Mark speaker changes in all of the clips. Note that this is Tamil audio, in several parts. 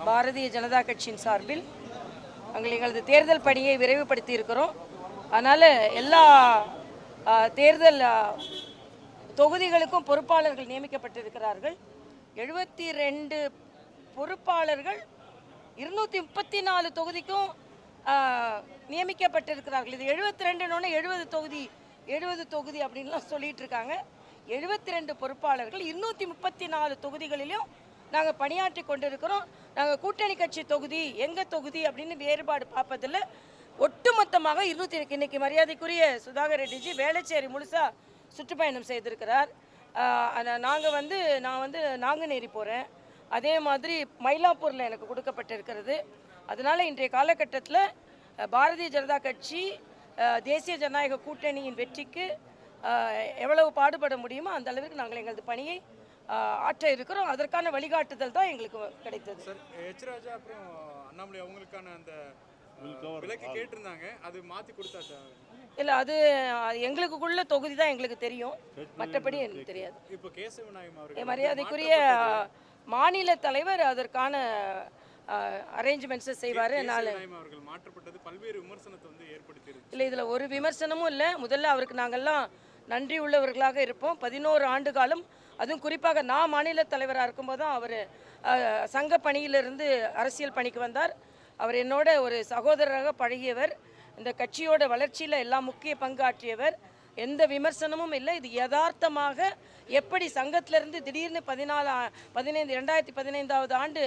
Speaker 1: பாரதிய ஜனதா கட்சியின் சார்பில் எங்களது தேர்தல் பணியை விரைவுபடுத்தி இருக்கிறோம். அதனால் எல்லா தேர்தல் தொகுதிகளுக்கும் பொறுப்பாளர்கள் நியமிக்கப்பட்டிருக்கிறார்கள். 72 பொறுப்பாளர்கள் 234 தொகுதிக்கும் நியமிக்கப்பட்டிருக்கிறார்கள். இது 72ன்னு 70 தொகுதி அப்படின்லாம் சொல்லிட்டு இருக்காங்க. 72 பொறுப்பாளர்கள் 234 தொகுதிகளிலும் நாங்கள் பணியாற்றி கொண்டிருக்கிறோம். நாங்கள் கூட்டணி கட்சி தொகுதி எங்கள் தொகுதி அப்படின்னு வேறுபாடு பார்ப்பதில்லை. ஒட்டுமொத்தமாக இன்னைக்கு மரியாதைக்குரிய சுதாகர் ரெட்டிஜி வேளச்சேரி முழுசாக சுற்றுப்பயணம் செய்திருக்கிறார். நான் நாங்குநேரி போகிறேன். அதே மாதிரி மயிலாப்பூரில் எனக்கு கொடுக்கப்பட்டிருக்கிறது. அதனால் இன்றைய காலகட்டத்தில் பாரதிய ஜனதா கட்சி தேசிய ஜனநாயக கூட்டணியின் வெற்றிக்கு எவ்வளவு பாடுபட முடியுமோ அந்த அளவுக்கு நாங்கள் எங்களது பணியை ஆற்ற இருக்கிறோம். அதற்கான வழிகாட்டுதல் தான் எங்களுக்கு கிடைத்தது.
Speaker 2: சார், எச் ராஜா அப்புறம் அண்ணாமலை அவங்களுக்கான அந்த விலைக்கு கேட்டிருந்தாங்க, அது மாற்றி கொடுத்தாச்சா?
Speaker 1: இல்லை, அது எங்களுக்குள்ள தொகுதி தான் எங்களுக்கு தெரியும், மற்றபடி எனக்கு தெரியாது.
Speaker 2: இப்போ கேசவநாயகம் அவர்கள்
Speaker 1: மரியாதைக்குரிய மாநில தலைவர் அதற்கான அரேஞ்ச்மெண்ட்ஸை செய்வார்.
Speaker 2: அவர்கள் மாற்றப்பட்டது பல்வேறு விமர்சனத்தை ஏற்படுத்தியிருக்கு.
Speaker 1: இல்லை, இதில் ஒரு விமர்சனமும் இல்லை. முதல்ல அவருக்கு நாங்கள்லாம் நன்றி உள்ளவர்களாக இருப்போம். 11 ஆண்டு காலம், அதுவும் குறிப்பாக நான் மாநில தலைவராக இருக்கும்போது தான் அவர் சங்க பணியிலிருந்து அரசியல் பணிக்கு வந்தார். அவர் என்னோட ஒரு சகோதரராக பழகியவர். இந்த கட்சியோட வளர்ச்சியில் எல்லாம் முக்கிய பங்காற்றியவர். எந்த விமர்சனமும் இல்லை. இது யதார்த்தமாக எப்படி சங்கத்திலிருந்து திடீர்னு 2015வது ஆண்டு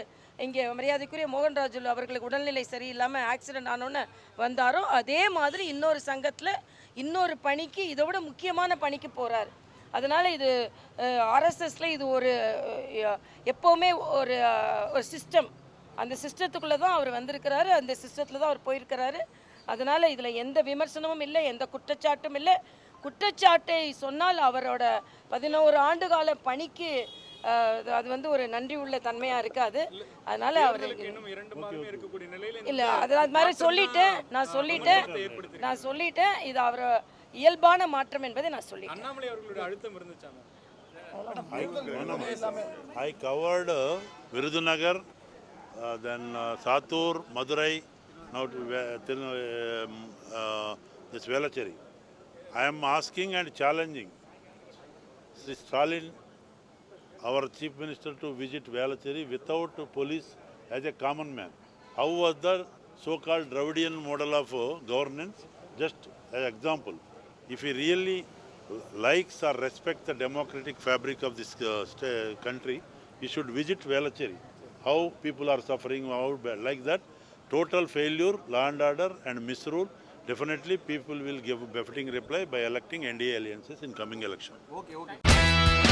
Speaker 1: இங்கே மரியாதைக்குரிய மோகன்ராஜு அவர்களுக்கு உடல்நிலை சரியில்லாமல் ஆக்சிடென்ட் ஆனோன்னு வந்தாரோ அதே மாதிரி இன்னொரு சங்கத்தில் இன்னொரு பணிக்கு, இதை விட முக்கியமான பணிக்கு போகிறார். அதனால் இது ஆர்எஸ்எஸில் இது ஒரு எப்போவுமே ஒரு சிஸ்டம், அந்த சிஸ்டத்துக்குள்ளே தான் அவர் வந்திருக்கிறாரு, அந்த சிஸ்டத்தில் தான் அவர் போயிருக்கிறாரு. அதனால் இதில் எந்த விமர்சனமும் இல்லை, எந்த குற்றச்சாட்டும் இல்லை. குற்றச்சாட்டை சொன்னால் அவரோட 11 ஆண்டு கால பணிக்கு அது ஒரு நன்றி உள்ள தன்மையாக இருக்காது. அதனால் அவர் இல்லை, அது மாதிரி நான் சொல்லிட்டேன். இது அவர் இயல்பான மாற்றம் என்பதை நான் சொல்லிட்டேன்.
Speaker 3: I covered Virudhunagar, then Satur, Madurai, now this Velacheri. I am asking and challenging Sri Stalin, our Chief Minister, to visit Velacheri without police as a common man. How was the so-called Dravidian model of governance? Just an example. If he really likes or respects the democratic fabric of this country, he should visit Velacheri. How people are suffering, how bad, like that. Total failure, law and order and misrule. Definitely people will give a befitting reply by electing NDA alliances in coming election.
Speaker 2: Okay.